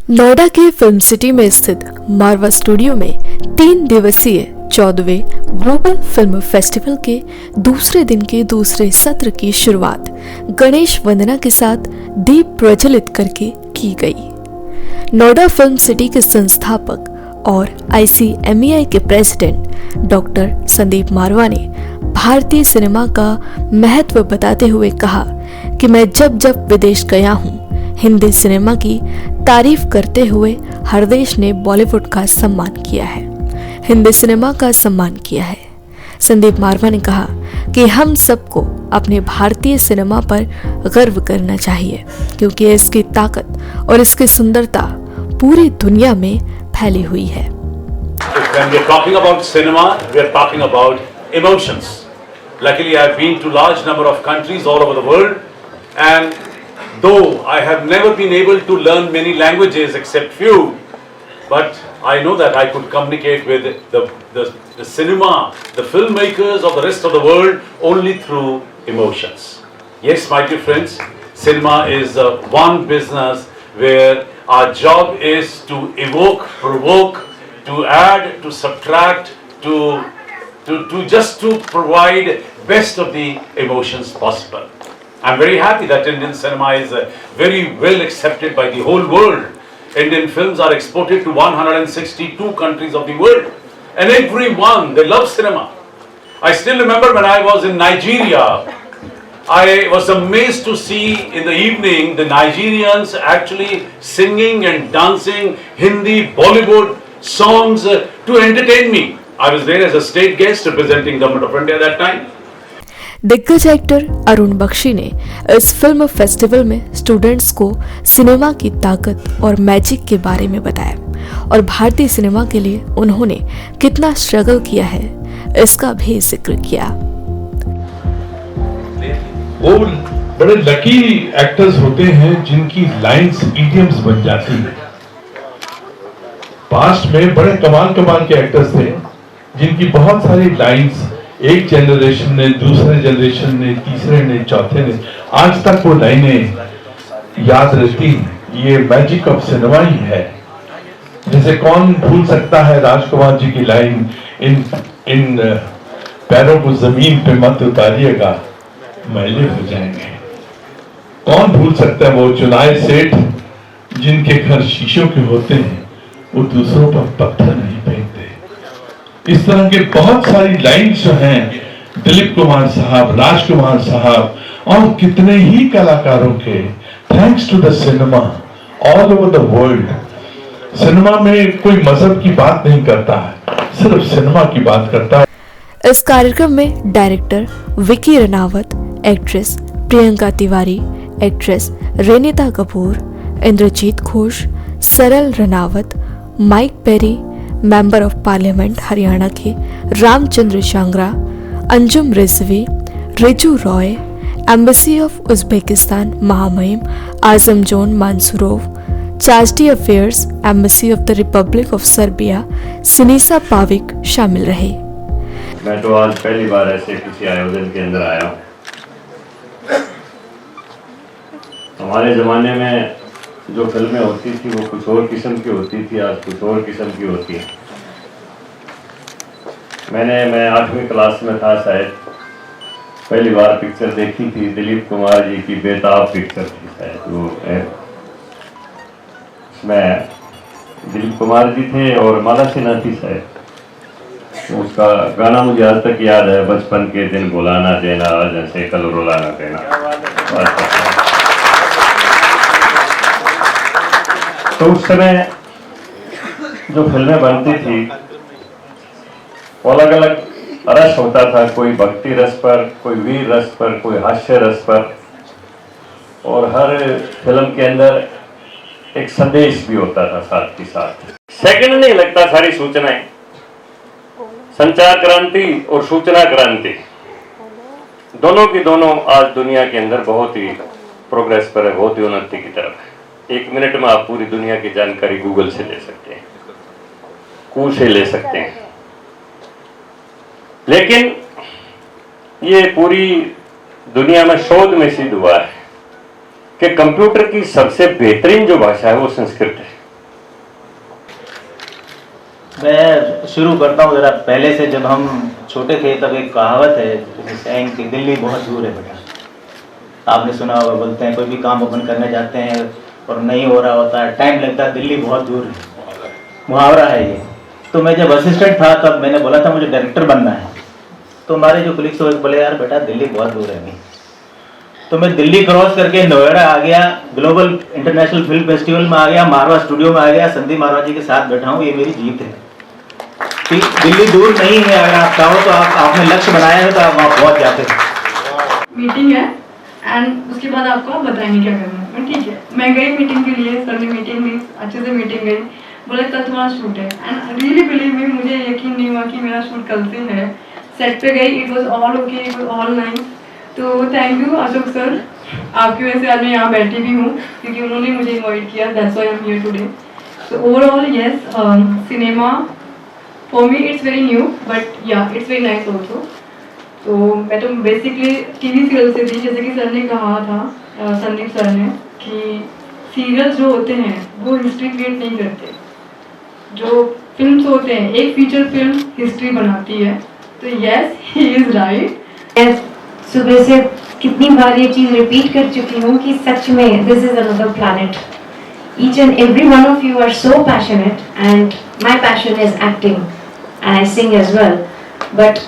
नोएडा के film city में स्थित मारवा स्टूडियो में 3 दिवसीय 14वें ग्लोबल फिल्म फेस्टिवल के दूसरे दिन के दूसरे सत्र की शुरुआत गणेश वंदना के साथ दीप प्रज्वलित करके की गई। नोएडा फिल्म सिटी के संस्थापक और ICMEI के प्रेसिडेंट डॉक्टर संदीप मारवा ने भारतीय सिनेमा का महत्व बताते हुए कहा कि मैं जब जब विदेश गया हूँ, हिंदी सिनेमा की तारीफ करते हुए हर देश ने बॉलीवुड का सम्मान किया है, हिंदी सिनेमा का सम्मान किया है। संदीप मारवा ने कहा कि हम सबको अपने भारतीय सिनेमा पर गर्व करना चाहिए क्योंकि इसकी ताकत और इसकी सुंदरता पूरी दुनिया में फैली हुई है। When we are talking about cinema, we are talking about emotions. Luckily, I have been to large number of countries all over the world, and though I have never been able to learn many languages except few, but I know that I could communicate with the cinema, the filmmakers of the rest of the world only through emotions. Yes, my dear friends, cinema is one business where our job is to evoke, provoke, to add, to subtract, to just to provide best of the emotions possible. I'm very happy that Indian cinema is very well accepted by the whole world. Indian films are exported to 162 countries of the world, and everyone, they love cinema. I still remember when I was in Nigeria, I was amazed to see in the evening the Nigerians actually singing and dancing Hindi Bollywood songs to entertain me. I was there as a state guest representing Government of India at that time. दिग्गज actor Arun Bakshi ने इस film festival में students को cinema की ताकत और magic के बारे में बताया और भारतीय सिनेमा के लिए उन्होंने कितना स्ट्रगल किया है इसका भी जिक्र किया। वो बड़े लकी एक्टर्स होते हैं जिनकी लाइंस इडियम्स बन जाती हैं। पास्ट में बड़े कमाल के एक्टर्स थे जिनकी बहुत सारी लाइंस एक जनरेशन ने, दूसरे जनरेशन ने, तीसरे ने, चौथे ने, आज तक वो लाइनें याद रहती। ये मैजिक ऑफ सिनेमा ही है। जैसे कौन भूल सकता है राजकुमार जी की लाइन, इन पैरों को जमीन पे मत उतारिएगा, मैले हो जाएंगे। कौन भूल सकता है वो चुनाए सेठ जिनके घर शीशों के होते हैं, वो दूसरों पर पत्थर नहीं फेंकते। इस तरह के बहुत सारी लाइन्स जो हैं, दिलीप कुमार साहब, राजकुमार साहब और कितने ही कलाकारों के, thanks to the cinema all over the world. Cinema में कोई मजहब की बात नहीं करता है, सिर्फ सिनेमा की बात करता है। इस कार्यक्रम में director Vicky Ranawat, actress Priyanka Tiwari, actress Renita Kapoor, Indrajeet Ghosh, Saral Ranawat, Mike Perry, member of parliament Haryana के Ramchandra Shangra, Anjum Rizvi, Riju Roy, embassy of Uzbekistan महामहिम Azam Jon Mansurov, chargé affaires embassy of the republic of Serbia Sinisa Pavic शामिल रहे। मैं तो आज पहली बार ऐसे किसी आयोजन के अंदर आया हूँ। हमारे ज़माने में जो फिल्में होती थी वो कुछ और किस्म की होती थी, आज कुछ और किस्म की होती है। मैं 8वीं क्लास में था शायद, पहली बार पिक्चर देखी थी, दिलीप कुमार जी की बेताब पिक्चर थी शायद वो। उसमें दिलीप कुमार जी थे और माला सिन्हा थी शायद। उसका गाना मुझे आज तक याद है, बचपन के दिन बुलाना देना, आज ऐसे कल रुलाना देना। तो उस समय जो फिल्में बनती थी वो अलग अलग रस होता था, कोई भक्ति रस पर, कोई वीर रस पर, कोई हास्य रस पर, और हर फिल्म के अंदर एक संदेश भी होता था साथ ही साथ। सेकंड नहीं लगता सारी सूचनाएं, संचार क्रांति और सूचना क्रांति दोनों की दोनों आज दुनिया के अंदर बहुत ही प्रोग्रेस पर है, बहुत ही उन्नति की तरफ है। 1 मिनट में आप पूरी दुनिया की जानकारी गूगल से ले सकते हैं, कू से ले सकते हैं। लेकिन ये पूरी दुनिया में शोध में सिद्ध हुआ है कि कंप्यूटर की सबसे बेहतरीन जो भाषा है वो संस्कृत है। मैं शुरू करता हूँ ज़रा पहले से। जब हम छोटे थे तब एक कहावत है saying कि दिल्ली बहुत दूर है बेटा। आपने सुना होगा, बोलते हैं कोई भी काम अपन करने जाते हैं और नहीं हो रहा होता है, टाइम लगता है, दिल्ली बहुत दूर है, मुहावरा है ये। तो मैं जब असिस्टेंट था तब मैंने बोला था मुझे डायरेक्टर बनना है। तो हमारे जो कलीग्स थे बोले यार बेटा दिल्ली बहुत दूर है अभी। तो मैं दिल्ली क्रॉस करके नोएडा आ गया, ग्लोबल इंटरनेशनल फिल्म फेस्टिवल में आ गया, मारवा स्टूडियो में आ गया, संदीप मारवा जी के साथ बैठा हूँ। ये मेरी जीत है कि दिल्ली दूर नहीं है। अगर आप चाहो तो आपने लक्ष्य बनाया है तो आप वहाँ पहुँच जाते हैं। मीटिंग है एंड उसके बाद आपको आप बताएंगे क्या करना है। ठीक है, मैं गई मीटिंग के लिए, सर ने मीटिंग ली, अच्छे से मीटिंग गई, बोले कल तुम्हारा शूट है। एंड रियली बिलीव मी, मुझे यकीन नहीं हुआ कि मेरा शूट कल से है। सेट पे गई, it was all okay, it was all nice. तो थैंक यू अशोक सर, आपकी वजह से आज मैं यहाँ बैठी भी हूँ क्योंकि उन्होंने मुझे इनवाइट किया, that's why I am here today. So overall yes, cinema for me it's very new but या इट्स वेरी नाइस ऑल्सो। तो मैं तो बेसिकली टीवी सीरियल से थी, जैसे कि सर ने कहा था, संदीप सर ने, कि सीरियल्स जो होते हैं वो हिस्ट्री क्रिएट नहीं करते। जो फिल्म्स होते हैं, एक फीचर फिल्म हिस्ट्री बनाती है। तो यस, ही इज़ राइट। सुबह से कितनी बार ये चीज़ रिपीट कर चुकी हूँ कि सच में this is another planet. Each and every one of you are so passionate and my passion is acting and I sing as well. But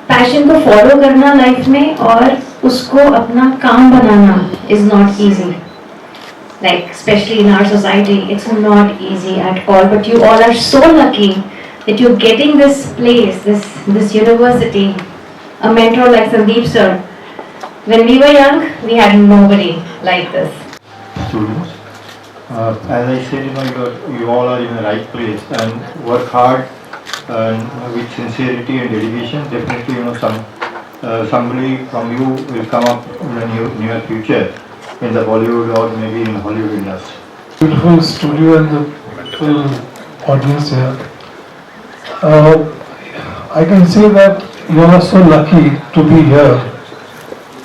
passion को फॉलो करना लाइफ में और उसको अपना काम बनाना is not easy, like especially in our society it's not easy at all, but you all are so lucky that you're getting this place, this university, a mentor like Sandeep sir. When we were young we had nobody like this. Students, as I said, you all are in the right place and work hard and with sincerity and dedication. Definitely, somebody from you will come up in the near future in the Bollywood or maybe in Hollywood industry. Beautiful studio and the full audience here. I can say that you are so lucky to be here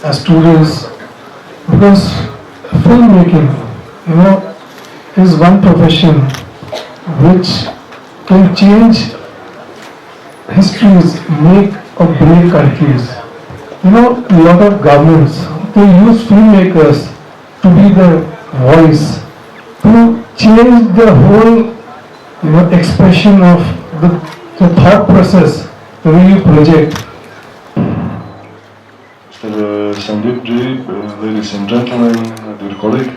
as students, because filmmaking, is one profession which can change histories, make or break countries. A lot of governments, they use filmmakers to be the voice, to change the whole expression of the thought process, the way you project. Mr. Sandeep Ji, ladies and gentlemen, dear colleague,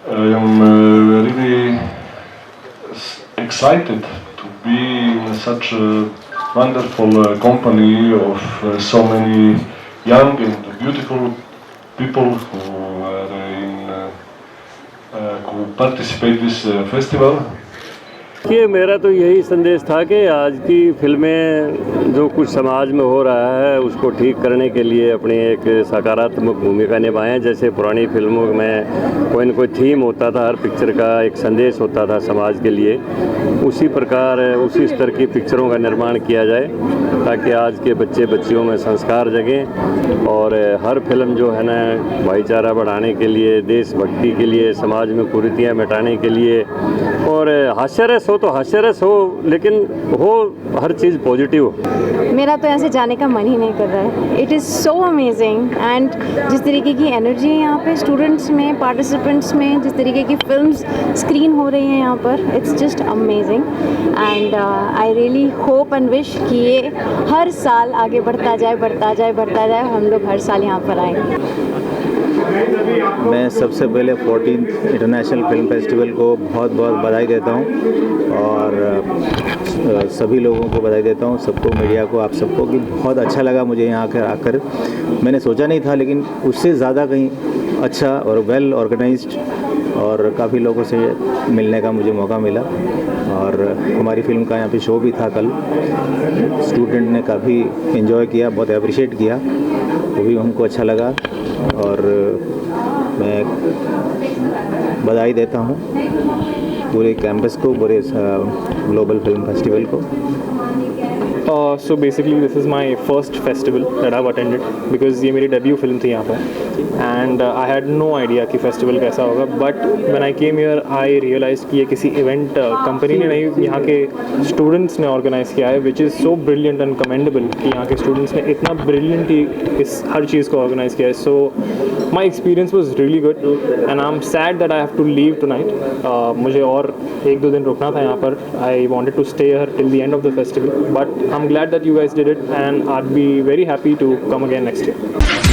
I am really excited to be in such a wonderful company of so many young and beautiful people who participate this festival. ये मेरा तो यही संदेश था कि आज की फिल्में जो कुछ समाज में हो रहा है उसको ठीक करने के लिए अपनी एक सकारात्मक भूमिका निभाएं। जैसे पुरानी फिल्मों में कोई न कोई थीम होता था, हर पिक्चर का एक संदेश होता था समाज के लिए, उसी प्रकार उसी स्तर की पिक्चरों का निर्माण किया जाए ताकि आज के बच्चे बच्चियों में संस्कार जगें। और हर फिल्म जो है ना भाईचारा बढ़ाने के लिए, देशभक्ति के लिए, समाज में कुरीतियाँ मिटाने के लिए, और हास्यरस हो तो हास्यरस हो, लेकिन हो हर चीज़ पॉजिटिव हो। मेरा तो ऐसे जाने का मन ही नहीं कर रहा है। It is so amazing and जिस तरीके की एनर्जी है यहाँ पे स्टूडेंट्स में, पार्टिसिपेंट्स में, जिस तरीके की फिल्म्स स्क्रीन हो रही हैं यहाँ पर, it's just amazing and I really hope and wish कि ये हर साल आगे बढ़ता जाए, बढ़ता जाए, बढ़ता जाए, हम लोग हर साल यहाँ पर आएँ। मैं सबसे पहले 14th इंटरनेशनल फिल्म फेस्टिवल को बहुत बहुत बधाई देता हूँ और सभी लोगों को बधाई देता हूँ, सबको, मीडिया को, आप सबको, कि बहुत अच्छा लगा मुझे यहाँ आकर। मैंने सोचा नहीं था, लेकिन उससे ज़्यादा कहीं अच्छा और वेल ऑर्गेनाइज्ड और काफ़ी लोगों से मिलने का मुझे मौका मिला। और हमारी फिल्म का यहाँ पे शो भी था कल, स्टूडेंट ने काफ़ी एंजॉय किया, बहुत अप्रिशिएट किया, वो भी हमको अच्छा लगा। और मैं बधाई देता हूँ पूरे कैंपस को, पूरे ग्लोबल फिल्म फेस्टिवल को। So basically this is my first festival that I've attended because ये मेरी debut film थी यहाँ पर and I had no idea कि festival कैसा होगा, but when I came here I realized कि ये किसी event company ने नहीं, यहाँ के students ने organize किया है, which is so brilliant and commendable कि यहाँ के students ने इतना brilliantly इस हर चीज़ को organize किया है. So my experience was really good and I'm sad that I have to leave tonight. मुझे और 1-2 दिन रुकना था यहाँ पर. I wanted to stay here till the end of the festival, but I'm glad that you guys did it and I'd be very happy to come again next year.